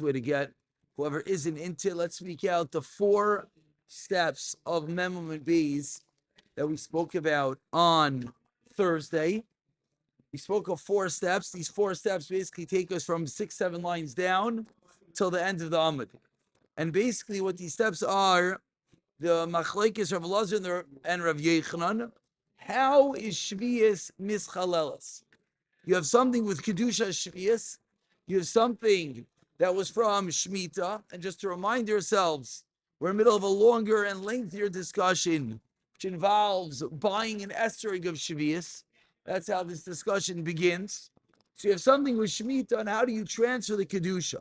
way to get whoever isn't into it. Let's speak out the 4 steps of Memum and Bees that we spoke about on Thursday. We spoke of 4 steps. These 4 steps basically take us from 6, 7 lines down till the end of the Amud. And basically what these steps are, the Machlekes Rav Elazar and Rav Yechanan, how is Shvius mischalelas? You have something with Kedusha Shvius, you have something that was from Shemitah, and just to remind yourselves, we're in the middle of a longer and lengthier discussion, which involves buying and estering of Shvius. That's how this discussion begins. So you have something with Shemitah, and how do you transfer the Kedusha?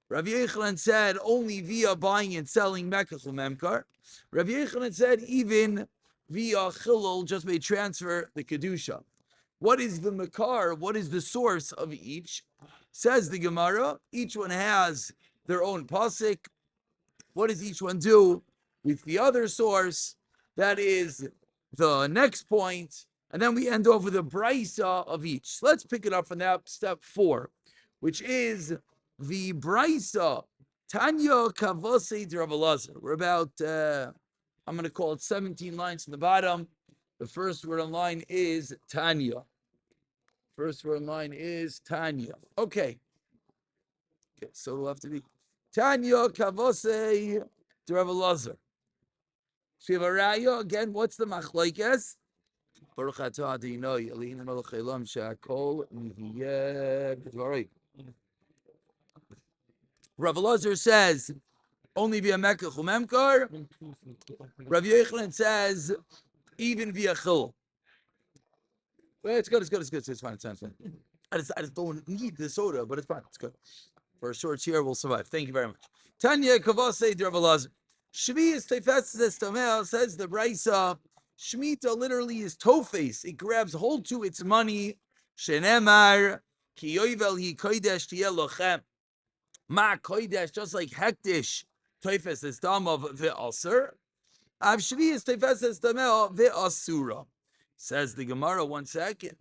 Rav Yechanan said only via buying and selling Mekach Memkar. Rav Yechanan said even via Chilul just may transfer the Kedusha. What is the Mekar? What is the source of each? Says the Gemara, each one has their own pasuk. What does each one do with the other source? That is the next point. And then we end off with a brisa of each. So let's pick it up from that step 4, which is the brisa. Tanya Kavose de Rav Elazar. We're about, I'm going to call it 17 lines from the bottom. The first word on line is Tanya. First word on line is Tanya. Okay, so we'll have to be Tanya Kavose de Rav Elazar. So we have a raya again. What's the machlokes? Baruch atah Adonai Eloheinu melech haolam she'akol nihiyeh b'dvaroi. Rav Elazar says only via Mekach u'Memkar. Rav Yechanan says even via Chil. Well, it's good. It's fine. I just don't need the soda, but it's fine. It's good. For a short year, we'll survive. Thank you very much. Tanya Kavase de Rav Elazar. Shvius Teifetzes Tamel, says the Brisa. Shemitah literally is tofes. It grabs hold to its money. Shenemar ki yovel hi kodesh tiyeh lochem. Ma kodesh, just like hektish tofes is dam of ve'aser. Av shvius teifetzes tamel ve'asura. Says the Gemara, 1 second.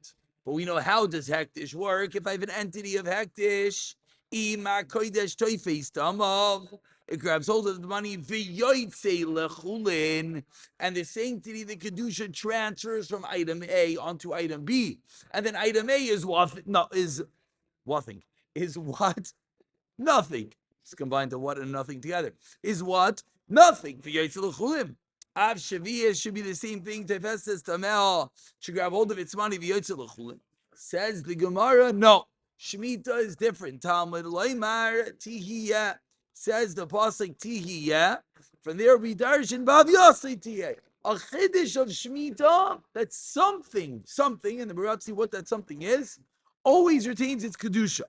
But we know how does hektish work. If I have an entity of hektish, ima kodesh tofes dam of. It grabs hold of the money, v'yoytze lechulin, and the sanctity, the kedusha, transfers from item A onto item B, and then item A is what? No, is nothing. Is what? Nothing. It's combined to what and nothing together. Is what? Nothing. V'yoytze lechulin. Av shaviyah should be the same thing. Tefestes tamel should grab hold of its money. V'yoytze lechulin. Says the Gemara, no. Shemitah is different. Talmud loymar tihiyah. Says the pasuk tihiyah. From there we darshan bav yasei tihiyah. A chiddush of Shemitah, that's something, and the Barat see what that something is, always retains its kedusha.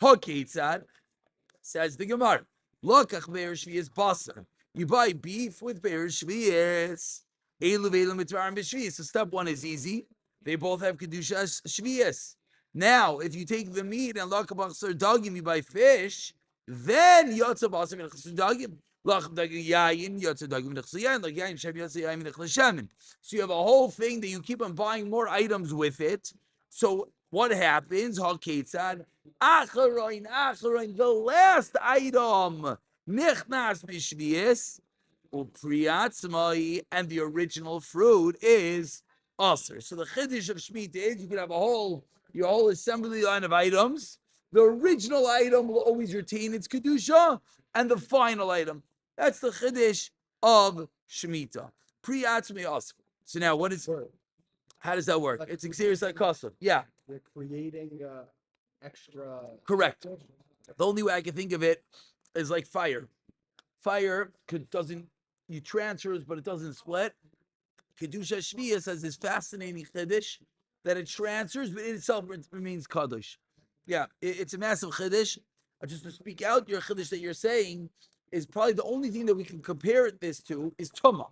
Haketzad, says the Gemara. Lokach be'er shviyas basar. You buy beef with be'er shviyas. Elu ve'elu mitvarim b'shviyas. So step 1 is easy. They both have kedusha shviyas. Now, if you take the meat and lakabach sir dagim, you buy fish. Then yotza basar v'nechas dagim, lachem dagim yayin yotza dagim v'nechas yayin, like yayin shem yotza yayin v'nechas shemen. So you have a whole thing that you keep on buying more items with it. So what happens? Haketzad acharoin, the last item nichnas b'shvius upriatzmai, and the original fruit is aser. So the chiddush of Shemitah is you can have your whole assembly line of items. The original item will always retain its kedusha, and the final item. That's the chiddush of Shemitah. Pri-atzmi aser. So now, how does that work? It's exerius like custom. Yeah. They're creating extra. Correct. The only way I can think of it is like fire. Fire you transfers, but it doesn't split. Kedusha Shviyas has this fascinating chiddush that it transfers, but it itself remains kadosh. Yeah, it's a massive chiddush. Just to speak out, your chiddush that you're saying is probably the only thing that we can compare this to is Tumah.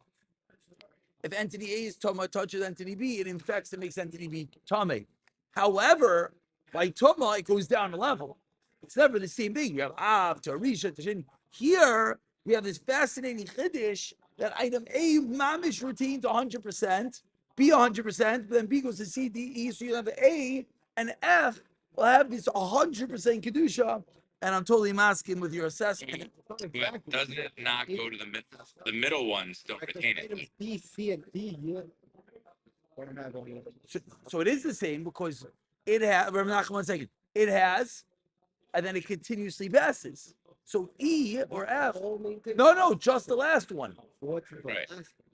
If entity A is Tumah, touches entity B, it infects and makes entity B Tameh. However, by Tumah, it goes down a level. It's never the same thing. You have Av, Tarisha, Tashin. Here, we have this fascinating chiddush that item A, mamish retains 100%, B 100%, but then B goes to C, D, E, so you have A and F will have this 100% kedusha, and I'm totally masking with your assessment. But doesn't it not go to the middle ones? Don't retain it. Items B, C, and D, you don't have any. So it is the same because it has. Remember, 1 second. It has, and then it continuously passes. So E or F. No, just the last one. Right.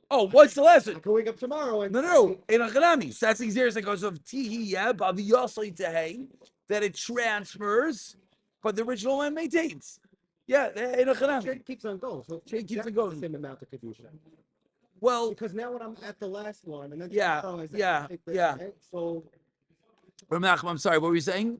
Oh, what's the last one? Going up tomorrow and No. In a Hanami. So that's exactly because of Tihiyah, Baviyosli Tehei, that it transfers, but the original one maintains. Yeah, in a Hanami. Trade keeps on going. So Trade keeps on exactly going. the same amount of kedusha. Well, Because now when I'm at the last one, and then Yeah, tomorrow I say, yeah, take this, yeah. right? So Ramach, I'm sorry, what were you saying?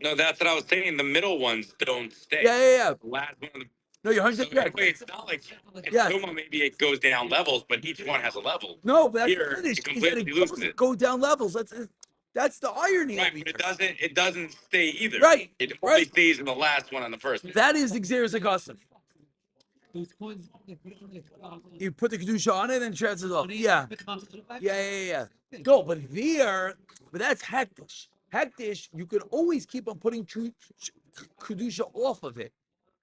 No, that's what I was saying. The middle ones don't stay. Yeah. The last one. No, you're So 100% correct. anyway, it's not like in Yes. Soma maybe it goes down levels, but each one has a level. No, but that's Here, the finish. it Is that completely it loses doesn't it. go down levels. That's the irony. Right, over but here. it doesn't stay either. Right, It only right. stays in the last one on the first one. That is Xeris Augustin. You put the Kedusha on it and transfers off. Yeah. No, but that's Hektish. Hektish, you could always keep on putting Kedusha off of it.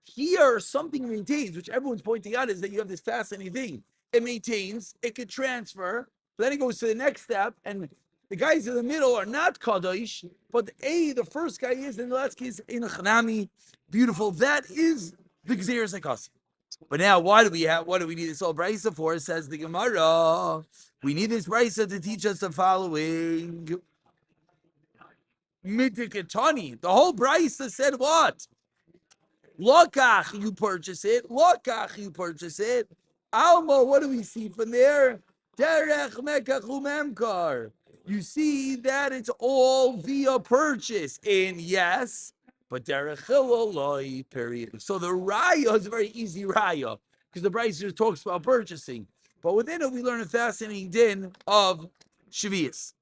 Here, something maintains, which everyone's pointing out, is that you have this fascinating thing. It maintains, it could transfer, but then it goes to the next step, and the guys in the middle are not Kadosh, but the first guy is, and the last guy is in a Chanami. Beautiful. That is the Gzeres Hakasi. But now, what do we need this whole brisa for? Says the Gemara. We need this brisa to teach us the following. Mitikatani. The whole brisa said what? Lokach, you purchase it. Lokach, you purchase it. Alma, what do we see from there? Derech mekach umemkar. You see that it's all via purchase. And yes, but derech hiloloi, period. So the raya is a very easy raya because the Bryce just talks about purchasing. But within it, we learn a fascinating din of Shavias.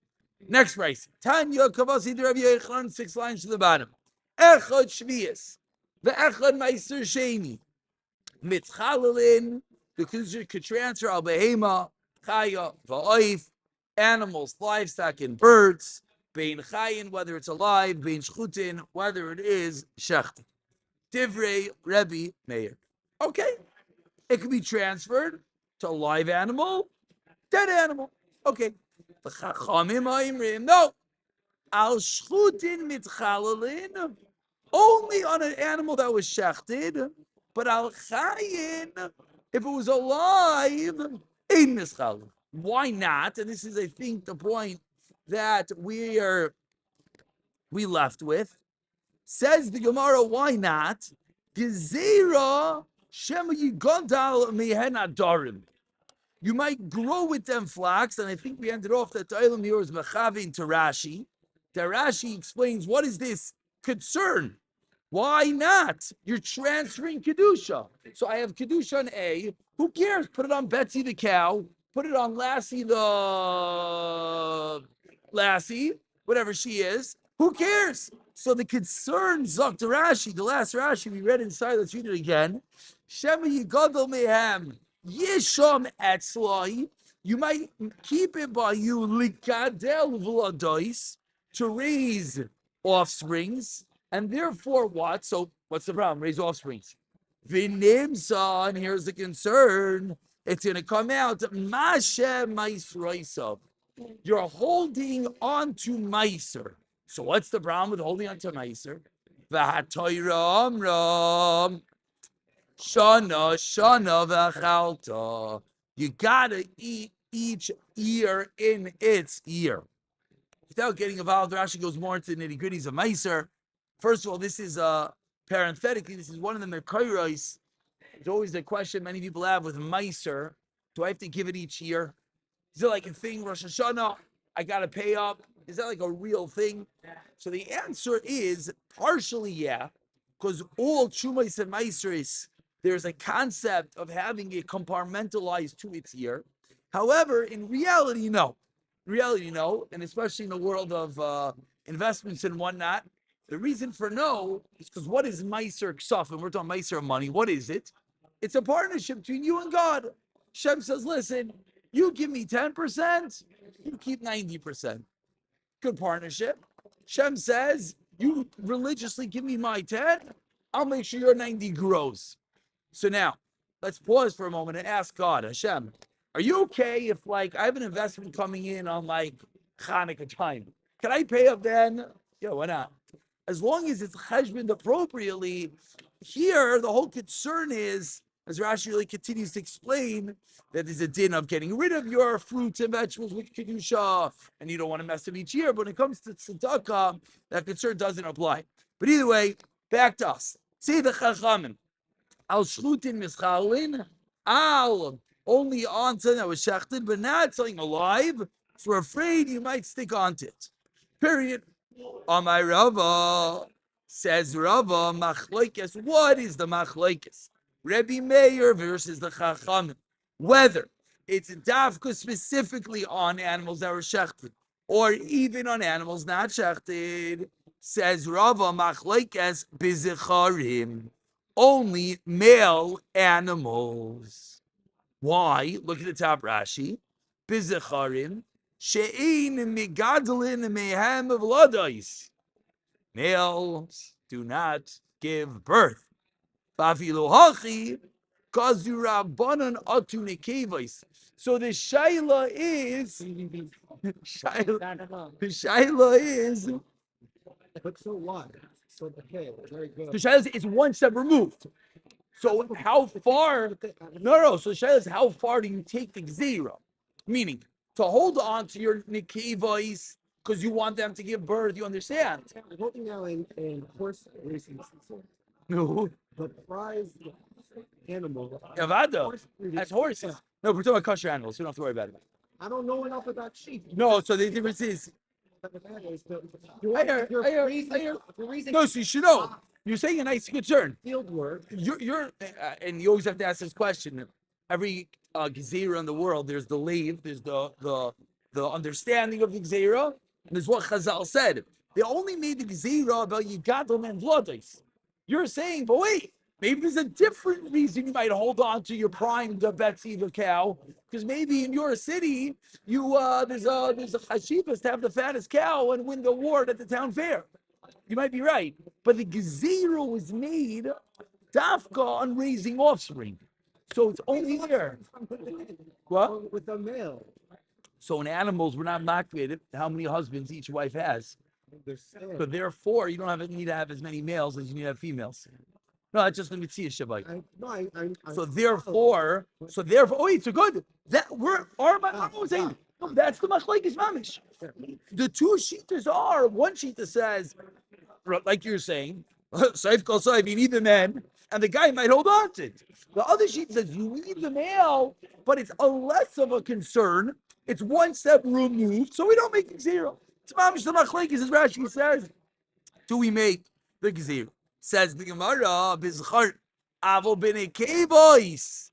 Next Bryce. Tanya Kavasi Rabbi Yochanan, 6 lines to the bottom. Echad Shavias. The Echad Meiser Sheni. Mitzchalalin. The Kedusha could transfer al behema, chaya, va'oif, animals, livestock, and birds. Bein chayin, whether it's alive. Bein shchutin, whether it is shecht. Divrei Rebbe Meir. Okay. It can be transferred to a live animal, dead animal. Okay. The Chachamim Aimrim. No. Al shchutin mitchalalin. Only on an animal that was shechted, but al chayin, if it was alive, in mischal. Why not? And this is, I think, the point that we left with. Says the Gemara, why not? Gezerah shema yigodal mehen adarim. You might grow with them flax, and I think we ended off that Ta'ilim here is Mechavin to Rashi. That Rashi explains, what is this concern? Why not? You're transferring Kedusha. So I have Kedusha on A. Who cares? Put it on Betsy the cow. Put it on Lassie whatever she is. Who cares? So the concern, Dr. Rashi, the last Rashi we read inside, let's read it again. Shema Yigadol Mehem Yisham Etzlai. You might keep it by you, Likadel Vladois, to raise offsprings. And therefore, what? So, what's the problem? Raise offsprings. Vinimsa, and here's the concern. It's going to come out. Mashe Maisraisa. You're holding on to Meiser. So, what's the problem with holding on to Meiser? V'hatoyra amram. Shana v'chalta. You gotta eat each ear in its ear. Without getting involved, Rashi goes more into the nitty-gritties of Meiser. First of all, this is parenthetically, this is one of the Merkairos. There's always the question many people have with Meiser. Do I have to give it each year? Is it like a thing, Rosh Hashanah, I got to pay up? Is that like a real thing? So the answer is partially yeah, because all Shumais and Meiseris, there's a concept of having it compartmentalized to its year. However, in reality, no. And especially in the world of investments and whatnot, the reason for no is because what is Meiser Ksaf? And we're talking Meiser money. What is it? It's a partnership between you and God. Shem says, listen, you give me 10%, you keep 90%. Good partnership. Shem says, you religiously give me my 10, I'll make sure your 90 grows. So now, let's pause for a moment and ask God, Hashem, are you okay if like I have an investment coming in on like Hanukkah time? Can I pay up then? Yeah, why not? As long as it's cheshboned appropriately. Here, the whole concern is, as Rashi really continues to explain, that there's a din of getting rid of your fruits and vegetables with kedusha, and you don't want to mess them each year. But when it comes to tzedakah, that concern doesn't apply. But either way, back to us. Say the chachamim al shlutin mischalin al only on something that was shechted, but not something alive. So we're afraid you might stick onto it. Period. Amar Rava, says Rava, machlokes. What is the machlokes? Rebbe Meir versus the Chachamim. Whether it's dafka specifically on animals that were shechted, or even on animals not shechted, says Rava, machlokes bizecharim. Only male animals. Why? Look at the top Rashi. Bizecharim. She'in migadlin mehem v'ladais. Males do not give birth. Vafilu hachi kazurabanan atu nekevais. So the shaila is the shaila is But so what? So okay, very good. the shaila is one step removed. So how far? No. So the shaila is how far do you take the gzira? Meaning to hold on to your nekevais because you want them to give birth. You understand? I'm holding now in horse racing season. No. The prize animal. Avada. Horse breeding. That's horses. No, we're talking about kosher animals. You don't have to worry about it. I don't know enough about sheep. No, so the difference is. No, so you should know. You're saying a nice concern. Field work. You're and you always have to ask this question. Every gezerah in the world, there's the leave, there's the understanding of the gezerah, and there's what Chazal said. They only made the gezerah about yigadol and vladis. You're saying, but wait, maybe there's a different reason you might hold on to your prime Betsy the cow, because maybe in your city you there's a chashivas to have the fattest cow and win the award at the town fair. You might be right, but the gezerah was made dafka on raising offspring, so it's only there. What? With a male. So in animals, we're not motivated how many husbands each wife has. They're sad. So therefore, you don't need to have as many males as you need to have females. No, that's just the mitzvah Shabbat. So therefore, oh wait, so good. That we're saying no, that's the machlekes mamish. The two shitas are, one shita says, like you're saying, saif kol saif, you need the men, and the guy might hold on to it. The other shita says you need the male, but it's a less of a concern. It's one step removed, so we don't make it zero. It's mamish the machlekes, as Rashi says. Do we make the gezerah? Says the Gemara, Bizchar Avo b'nei kevois.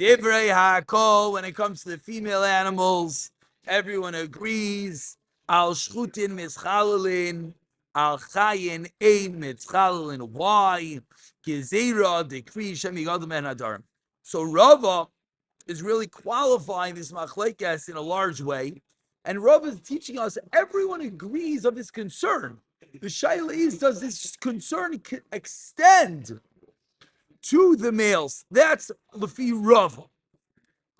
Divrei hakol. When it comes to the female animals, everyone agrees. Al shchutin mischalelin, al chayin ein mischalelin. Why? Gezerah decree shemigadol men hadarim. So Rava is really qualifying this machlekes in a large way, and Rava is teaching us. Everyone agrees of this concern. The shaila is, does this concern extend to the males? That's Lefi Rav.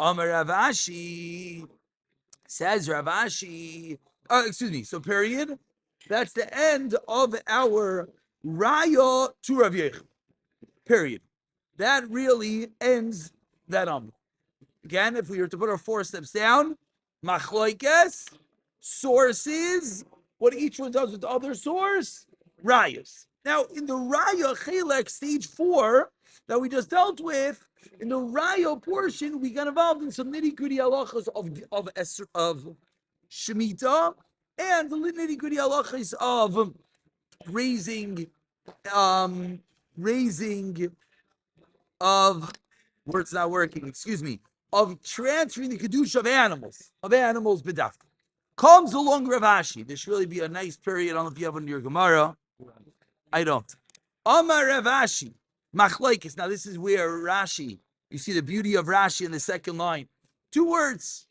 Amar Rav Ashi, says Rav Ashi, so period. That's the end of our Raya to Rav Yech. Period. That really ends that Again, if we were to put our 4 steps down, Machloikes, sources, what each one does with the other source, rayas. Now, in the raya chelek stage 4 that we just dealt with, in the raya portion, we got involved in some nitty gritty halachas of shemitah and the nitty gritty halachas of raising of words not working. Excuse me, of transferring the kedusha of animals bedafka. Comes along Rav Ashi. This should really be a nice period. I don't know if you have one in your Gemara. I don't. Amar Rav Ashi. Machlokes. Now this is where Rashi, you see the beauty of Rashi in the second line. 2 words.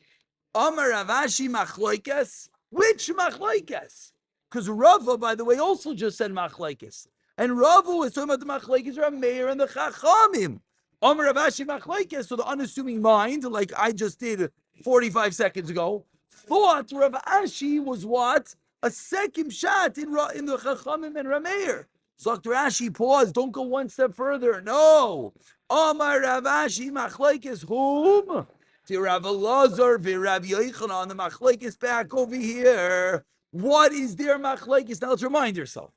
Amar Rav Ashi machlokes. Which machlokes? Because Rava, by the way, also just said machlekes. And Rava was talking about the machlekes Rameir and the Chachamim. Amar Rav Ashi machlekes, so the unassuming mind, like I just did 45 seconds ago, thought Rav Ashi was what? A second shot in the Chachamim and Rameir. So Dr. Ashi, pause, don't go one step further. No. Amar Rav Ashi machlekes whom? To Rav Elazar v'Rav Yochanan, the machlekes back over here. What is their machlekes? Now let's remind yourself.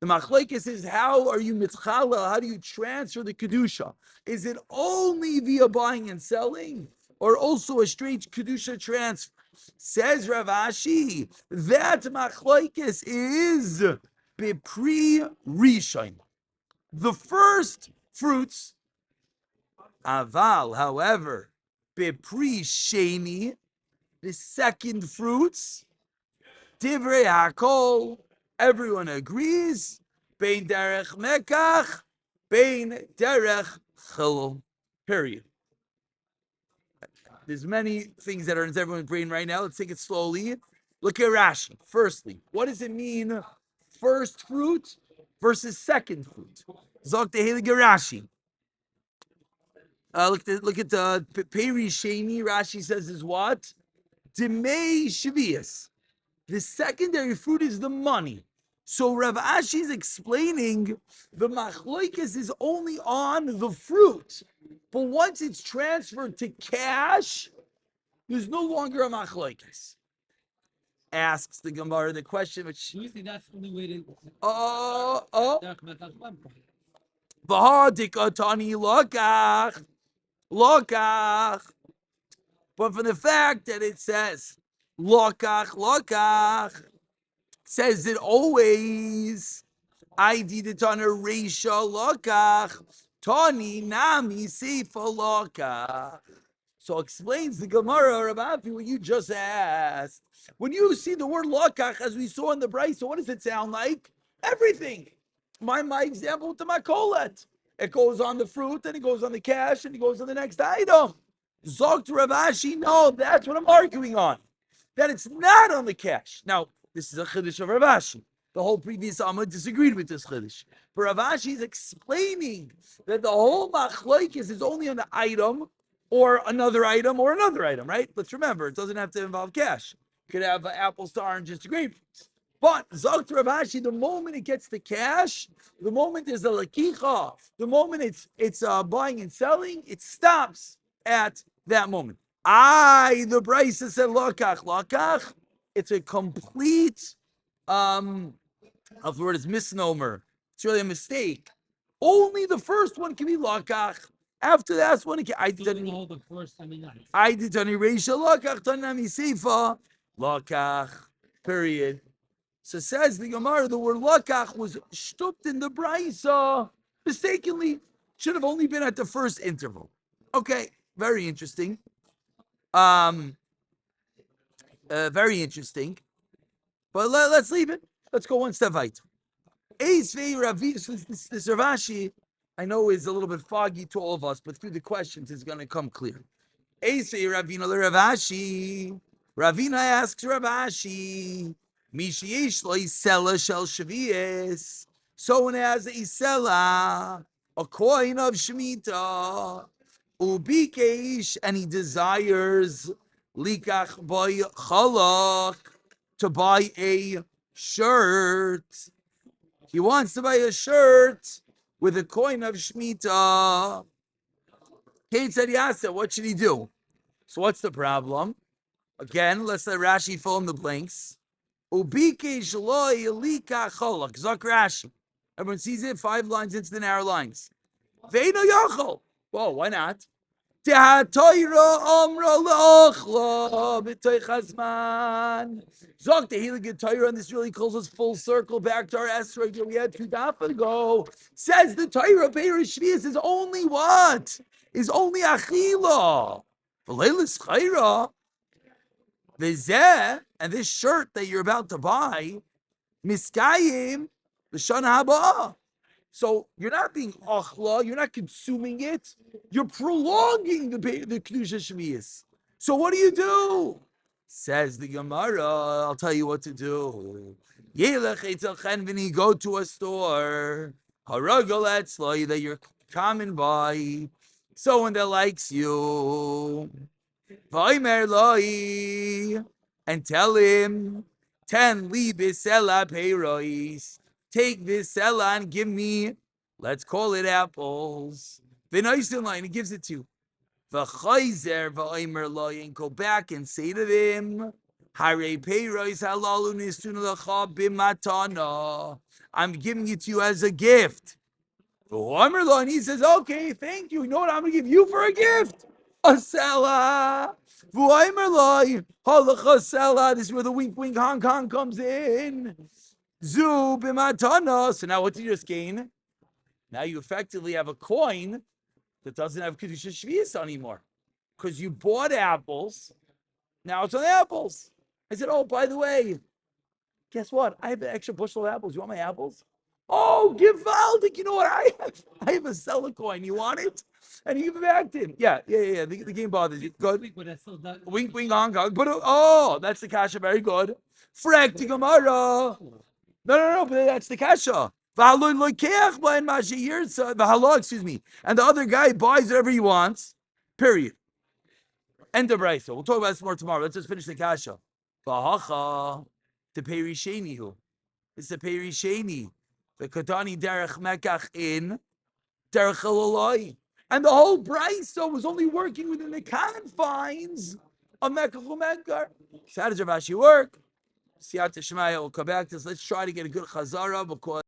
The machlekes is how are you mitchala? How do you transfer the kedusha? Is it only via buying and selling, or also a straight kedusha transfer? Says Rav Ashi, that machlekes is bepri rishon, the first fruits. Aval, however, bepri sheni, the second fruits. Divrei hakol, everyone agrees. Bein derech mekach, bein derech chilul. Period. There's many things that are in everyone's brain right now. Let's take it slowly. Look at Rashi. Firstly, what does it mean first fruit versus second fruit? Zok tehelig Rashi. Look at the Peri Sheni. Rashi says is what? Demei Shvius. The secondary fruit is the money. So Rav Ashi is explaining the machloikis is only on the fruit, but once it's transferred to cash, there's no longer a machloikis. Asks the Gemara the question, which Usually that's the only way to. V'hadikatani lokach. But from the fact that it says lokach, says it always. I did it on a reisha lokach, tani nami seifa lokach. So explains the Gemara about what you just asked. When you see the word lokach, as we saw in the Brisa, so what does it sound like? Everything. My example with the makolet. It goes on the fruit, and it goes on the cash, and it goes on the next item. Zok to Rav Ashi, no, that's what I'm arguing on. That it's not on the cash. Now, this is a chiddush of Rav Ashi. The whole previous Amma disagreed with this chiddush. But Rav Ashi is explaining that the whole machlokes is only on the item, or another item, right? Let's remember, it doesn't have to involve cash. You could have apples to oranges to grapefruits. But Zok to Rav Ashi, the moment it gets the cash, the moment there's a lakicha, the moment it's buying and selling, it stops at that moment. The Brisa said lokach. It's a complete of the word is misnomer. It's really a mistake. Only the first one can be lokach. After that one, I did any reisha lokach tanami seifa lokach. Period. So says the Gemara, the word lokach was shtupped in the Brisa mistakenly. Should have only been at the first interval. Okay, very interesting. Very interesting. But let's leave it. Let's go one step weiter. This Rav Ashi, I know is a little bit foggy to all of us, but through the questions it's going to come clear. Ravina le Rav Ashi. Ravina asks Rav Ashi, Mishi yesh lo isela shel shvius. Someone has a isela, a coin of shemitah, ubikesh, and he desires likach boy chalak, to buy a shirt. He wants to buy a shirt with a coin of shemitah. Kate said, Yasa, what should he do? So what's the problem? Again, let's let Rashi fill in the blanks. Ubikesh lo yelika cholak. Zok Rashi. Everyone sees it, 5 lines into the narrow lines. Veino yochol. Whoa, why not? Zok the Heilige Torah, and this really calls us full circle back to our Esrog that we had 2 daf ago. Says the Torah, Beirish Shvius is only what? Is only Achila. V'leilis Chayra. V'zeh, and this shirt that you're about to buy, Miskayim, L'shana Haba. So you're not being achla, you're not consuming it, you're prolonging the kedusha shmiyas. So what do? Says the Gemara, I'll tell you what to do. Yelech etzel chen when you go to a store, haragol etzloi that you're coming by, someone that likes you, v'omer loi, and tell him, 10 li bisela peiros, take bisela and give me, let's call it apples. V'noisin line, he gives it to you. V'chayzer v'omer loi, and go back and say to them, Hare peiros halalu nistun lecha b'matana. I'm giving it to you as a gift. V'omer loi, and he says, okay, thank you. You know what I'm going to give you for a gift? A sela. V'omer loi, halacha sela. This is where the wink wink Hong Kong comes in. Zu b'matana. So now what did you just gain? Now you effectively have a coin that doesn't have Kedusha Shvius anymore. Because you bought apples, now it's on apples. I said, oh, by the way, guess what? I have an extra bushel of apples. You want my apples? Oh, gewaldig. You know what I have? I have a seller coin. You want it? And he give it back to him. Yeah. The game bothers you. Good. Wink, wink, Hong Kong. But oh, that's the kasha. Very good. Frek to Gemara. No, but that's the kasha. Excuse me. And the other guy buys whatever he wants. Period. End of Brisa. We'll talk about this more tomorrow. Let's just finish the kasha. V'hacha the perisheni hu. It's the perisheni. The katani derech mekach in derech halalai. And the whole Brisa was only working within the confines of mekach umekar. So how does Rav Ashi work? Siyat Shemaya will come back to this. Let's try to get a good chazara because